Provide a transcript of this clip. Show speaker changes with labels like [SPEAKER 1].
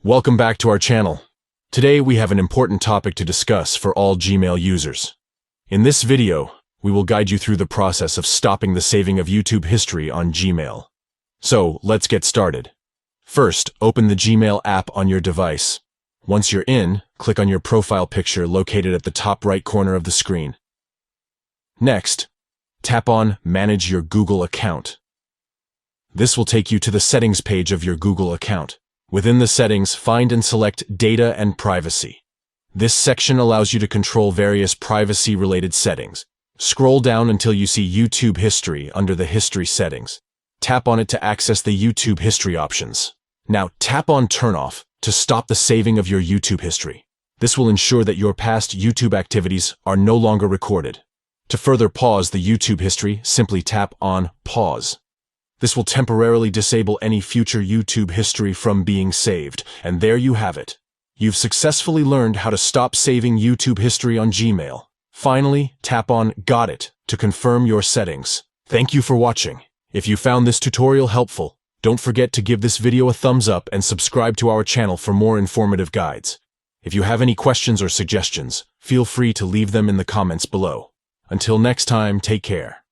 [SPEAKER 1] Welcome back to our channel. Today we have an important topic to discuss for all Gmail users. In this video, we will guide you through the process of stopping the saving of YouTube history on Gmail. So, let's get started. First, open the Gmail app on your device. Once you're in, click on your profile picture located at the top right corner of the screen. Next, tap on Manage your Google account. This will take you to the settings page of your Google account. Within the settings, find and select Data and Privacy. This section allows you to control various privacy-related settings. Scroll down until you see YouTube History under the History settings. Tap on it to access the YouTube History options. Now tap on Turn Off to stop the saving of your YouTube history. This will ensure that your past YouTube activities are no longer recorded. To further pause the YouTube history, simply tap on Pause. This will temporarily disable any future YouTube history from being saved, and there you have it. You've successfully learned how to stop saving YouTube history on Gmail. Finally, tap on Got It to confirm your settings. Thank you for watching. If you found this tutorial helpful, don't forget to give this video a thumbs up and subscribe to our channel for more informative guides. If you have any questions or suggestions, feel free to leave them in the comments below. Until next time, take care.